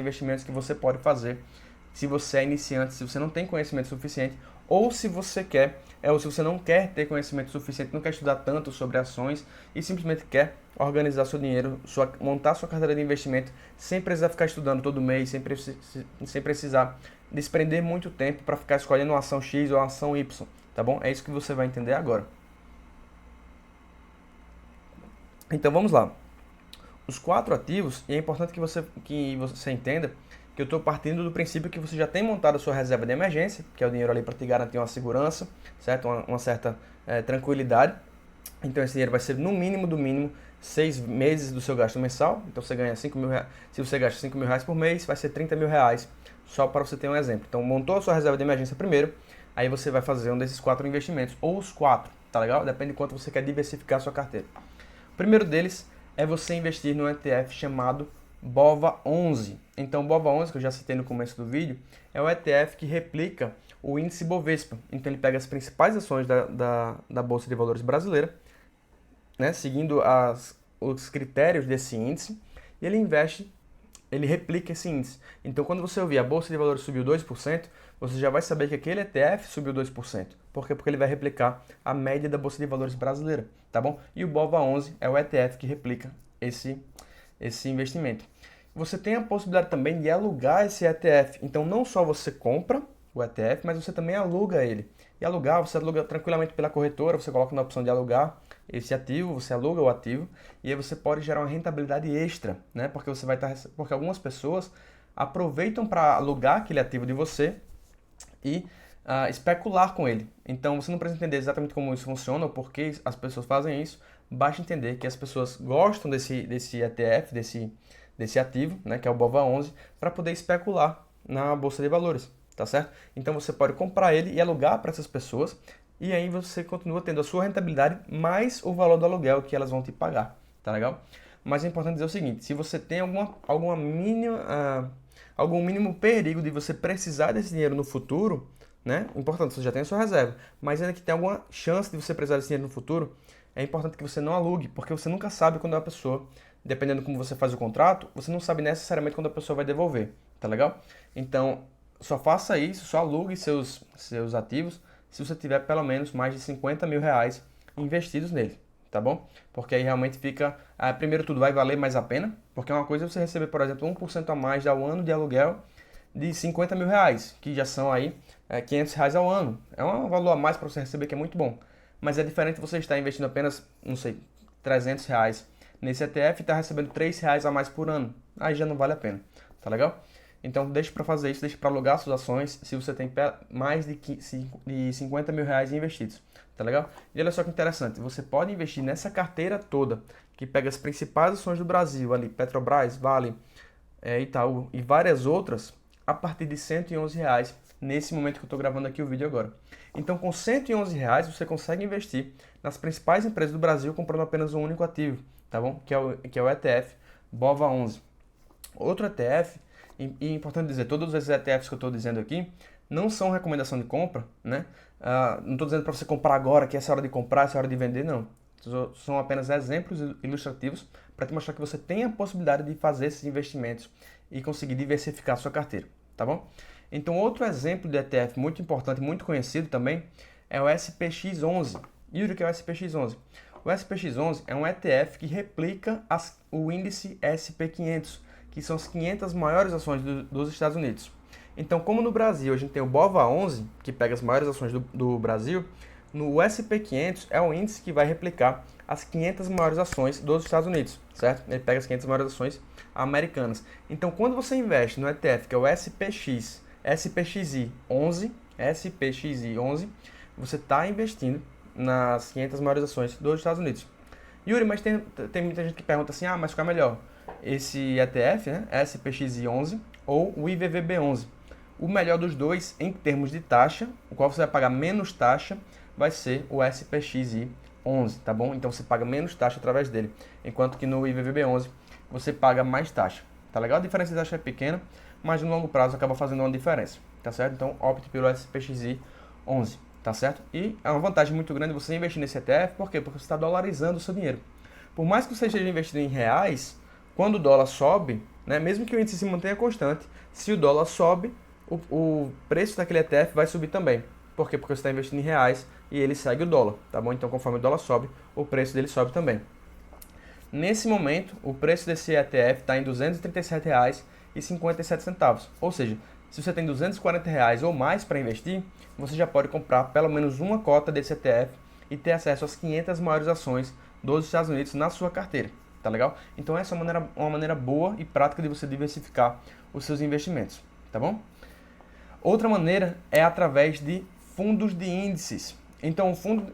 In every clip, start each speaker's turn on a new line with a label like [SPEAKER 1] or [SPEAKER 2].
[SPEAKER 1] investimentos que você pode fazer se você é iniciante, se você não tem conhecimento suficiente, ou se você quer, ou se você não quer ter conhecimento suficiente, não quer estudar tanto sobre ações e simplesmente quer organizar seu dinheiro, montar sua carteira de investimento sem precisar ficar estudando todo mês, sem precisar desprender muito tempo para ficar escolhendo uma ação X ou uma ação Y, tá bom? É isso que você vai entender agora. Então vamos lá. Os 4 ativos, e é importante que você entenda que eu estou partindo do princípio que você já tem montado a sua reserva de emergência, que é o dinheiro ali para te garantir uma segurança, certo? Uma certa tranquilidade. Então esse dinheiro vai ser no mínimo, do mínimo, 6 meses do seu gasto mensal. Então você ganha 5 mil reais. Se você gasta 5 mil reais por mês, vai ser 30 mil reais, só para você ter um exemplo. Então montou a sua reserva de emergência primeiro, aí você vai fazer um desses 4 investimentos, ou os 4, tá legal? Depende de quanto você quer diversificar a sua carteira. O primeiro deles é você investir no ETF chamado BOVA11. Então, o BOVA11, que eu já citei no começo do vídeo, é o ETF que replica o índice Bovespa. Então, ele pega as principais ações da Bolsa de Valores brasileira, né, seguindo os critérios desse índice, e ele replica esse índice. Então, quando você ouvir a Bolsa de Valores subiu 2%, você já vai saber que aquele ETF subiu 2%. Por quê? Porque ele vai replicar a média da Bolsa de Valores brasileira, tá bom? E o BOVA11 é o ETF que replica esse investimento. Você tem a possibilidade também de alugar esse ETF. Então, não só você compra o ETF, mas você também aluga ele. E alugar, você aluga tranquilamente pela corretora, você coloca na opção de alugar esse ativo, você aluga o ativo, e aí você pode gerar uma rentabilidade extra, né? Porque algumas pessoas aproveitam para alugar aquele ativo de você e especular com ele. Então você não precisa entender exatamente como isso funciona ou por que as pessoas fazem isso. Basta entender que as pessoas gostam desse ETF, desse ativo, né, que é o BOVA11, para poder especular na Bolsa de Valores, tá certo? Então você pode comprar ele e alugar para essas pessoas, e aí você continua tendo a sua rentabilidade mais o valor do aluguel que elas vão te pagar, tá legal? Mas é importante dizer o seguinte, se você tem algum mínimo perigo de você precisar desse dinheiro no futuro, né? Importante, você já tem a sua reserva, mas ainda que tem alguma chance de você precisar desse dinheiro no futuro, é importante que você não alugue, porque você nunca sabe quando a pessoa, dependendo de como você faz o contrato, você não sabe necessariamente quando a pessoa vai devolver, tá legal? Então, só faça isso, só alugue seus ativos se você tiver pelo menos mais de 50 mil reais investidos nele, tá bom? Porque aí realmente fica, primeiro tudo vai valer mais a pena, porque uma coisa é você receber, por exemplo, 1% a mais ao ano de aluguel de 50 mil reais, que já são aí 500 reais ao ano. É um valor a mais para você receber que é muito bom. Mas é diferente você estar investindo apenas, não sei, 300 reais nesse ETF e estar recebendo 3 reais a mais por ano. Aí já não vale a pena, tá legal? Então deixe para fazer isso, deixe para alugar suas ações se você tem mais de 50 mil reais investidos, tá legal? E olha só que interessante, você pode investir nessa carteira toda, que pega as principais ações do Brasil, ali Petrobras, Vale, Itaú e várias outras, a partir de R$ 111 reais, nesse momento que eu estou gravando aqui o vídeo agora. Então, com R$ 111 reais, você consegue investir nas principais empresas do Brasil comprando apenas um único ativo, tá bom? Que é o ETF BOVA11. Outro ETF, e é importante dizer, todos esses ETFs que eu estou dizendo aqui não são recomendação de compra, né? Não estou dizendo para você comprar agora, que essa é a hora de comprar, essa é a hora de vender, não. São apenas exemplos ilustrativos para te mostrar que você tem a possibilidade de fazer esses investimentos e conseguir diversificar a sua carteira, tá bom? Então, outro exemplo de ETF muito importante, muito conhecido também, é o SPX11. E o que é o SPX11? O SPX11 é um ETF que replica o índice SP500, que são as 500 maiores ações dos Estados Unidos. Então, como no Brasil a gente tem o BOVA11, que pega as maiores ações do Brasil, no SP500 é um índice que vai replicar as 500 maiores ações dos Estados Unidos, certo? Ele pega as 500 maiores ações americanas. Então, quando você investe no ETF, que é o SPXI11, você está investindo nas 500 maiores ações dos Estados Unidos. Yuri, mas tem muita gente que pergunta assim, mas qual é melhor? Esse ETF, né, SPXI11 ou o IVVB11? O melhor dos dois, em termos de taxa, o qual você vai pagar menos taxa, vai ser o SPXI11, tá bom? Então você paga menos taxa através dele, enquanto que no IVVB11 você paga mais taxa, tá legal? A diferença de taxa é pequena, mas no longo prazo acaba fazendo uma diferença, tá certo? Então opte pelo SPXI11, tá certo? E é uma vantagem muito grande você investir nesse ETF, por quê? Porque você está dolarizando o seu dinheiro. Por mais que você esteja investindo em reais, quando o dólar sobe, né? Mesmo que o índice se mantenha constante, se o dólar sobe, o preço daquele ETF vai subir também. Por quê? Porque você está investindo em reais e ele segue o dólar, tá bom? Então, conforme o dólar sobe, o preço dele sobe também. Nesse momento, o preço desse ETF está em R$ 237,57. Ou seja, se você tem R$ 240 ou mais para investir, você já pode comprar pelo menos uma cota desse ETF e ter acesso às 500 maiores ações dos Estados Unidos na sua carteira. Tá legal? Então essa é uma maneira boa e prática de você diversificar os seus investimentos. Tá bom? Outra maneira é através de fundos de índices. Então, um fundo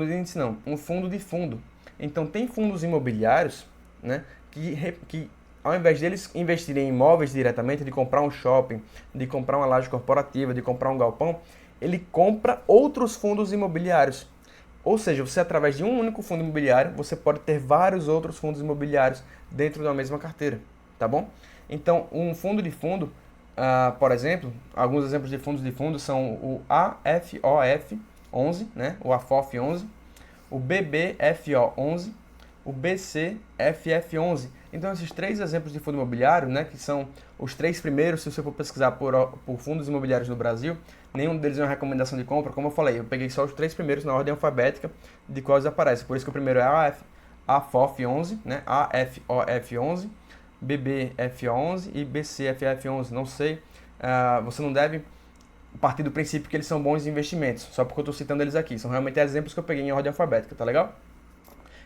[SPEAKER 1] de índice não, um fundo de fundo. Então, tem fundos imobiliários, né, que ao invés deles investirem em imóveis diretamente, de comprar um shopping, de comprar uma laje corporativa, de comprar um galpão, ele compra outros fundos imobiliários. Ou seja, você através de um único fundo imobiliário, você pode ter vários outros fundos imobiliários dentro da mesma carteira, tá bom? Então, um fundo de fundo, por exemplo, alguns exemplos de fundos são o AFOF 11, né, o AFOF 11, o BBFO 11, o BCFF 11. Então, esses três exemplos de fundo imobiliário, né, que são os três primeiros, se você for pesquisar por fundos imobiliários no Brasil, nenhum deles é uma recomendação de compra. Como eu falei, eu peguei só os três primeiros na ordem alfabética de quais aparecem. Por isso que o primeiro é a AFOF 11, né, AFOF 11, BBFO 11 e BCFF 11. Não sei, você não deve partir do princípio que eles são bons investimentos, só porque eu estou citando eles aqui. São realmente exemplos que eu peguei em ordem alfabética, tá legal?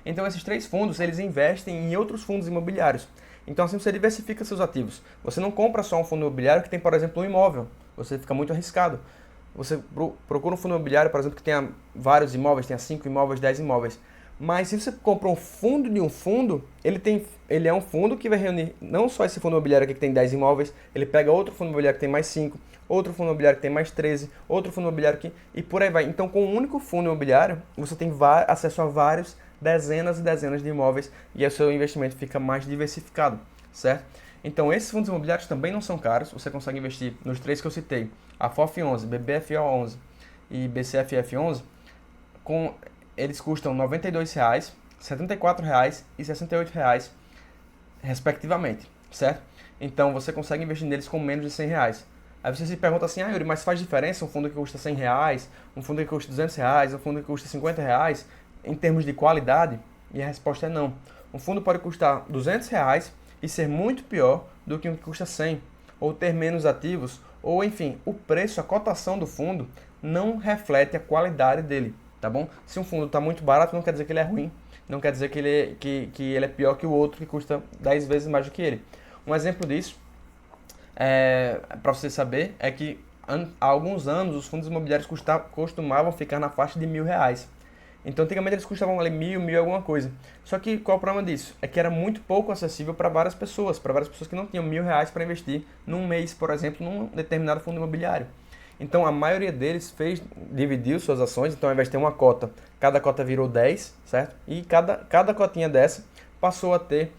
[SPEAKER 1] Então, esses três fundos, eles investem em outros fundos imobiliários. Então, assim você diversifica seus ativos. Você não compra só um fundo imobiliário que tem, por exemplo, um imóvel. Você fica muito arriscado. Você procura um fundo imobiliário, por exemplo, que tenha vários imóveis, tenha 5 imóveis, 10 imóveis. Mas se você compra um fundo de um fundo, ele é um fundo que vai reunir não só esse fundo imobiliário aqui que tem 10 imóveis, ele pega outro fundo imobiliário que tem mais 5, outro fundo imobiliário que tem mais 13, outro fundo imobiliário aqui e por aí vai. Então, com um único fundo imobiliário, você tem acesso a vários, dezenas e dezenas de imóveis e o seu investimento fica mais diversificado, certo? Então, esses fundos imobiliários também não são caros, você consegue investir nos três que eu citei, a FOF 11, BBFO 11 e BCFF 11, eles custam R$ 92,00, R$ 74,00 e R$ 68,00, respectivamente, certo? Então, você consegue investir neles com menos de R$ 100. Aí você se pergunta assim, Yuri, mas faz diferença um fundo que custa R$ 100, um fundo que custa R$ 200, um fundo que custa R$ 50, em termos de qualidade? E a resposta é não. Um fundo pode custar R$ 200 e ser muito pior do que um que custa 100, ou ter menos ativos, ou enfim, o preço, a cotação do fundo não reflete a qualidade dele, tá bom? Se um fundo está muito barato, não quer dizer que ele é ruim, não quer dizer que ele é pior que o outro que custa 10 vezes mais do que ele. Um exemplo disso, para você saber, é que há alguns anos os fundos imobiliários costumavam ficar na faixa de R$ 1.000. Então, antigamente eles custavam ali mil alguma coisa. Só que qual é o problema disso? É que era muito pouco acessível para várias pessoas que não tinham R$ 1.000 para investir num mês, por exemplo, num determinado fundo imobiliário. Então, a maioria deles dividiu suas ações, então ao invés de ter uma cota, cada cota virou 10, certo? E cada cotinha dessa passou a ter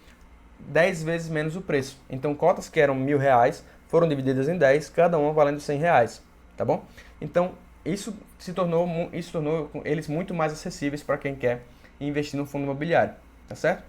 [SPEAKER 1] 10 vezes menos o preço. Então, cotas que eram R$ 1.000 foram divididas em 10, cada uma valendo R$ 100, tá bom? Então, isso tornou eles muito mais acessíveis para quem quer investir no fundo imobiliário, tá certo?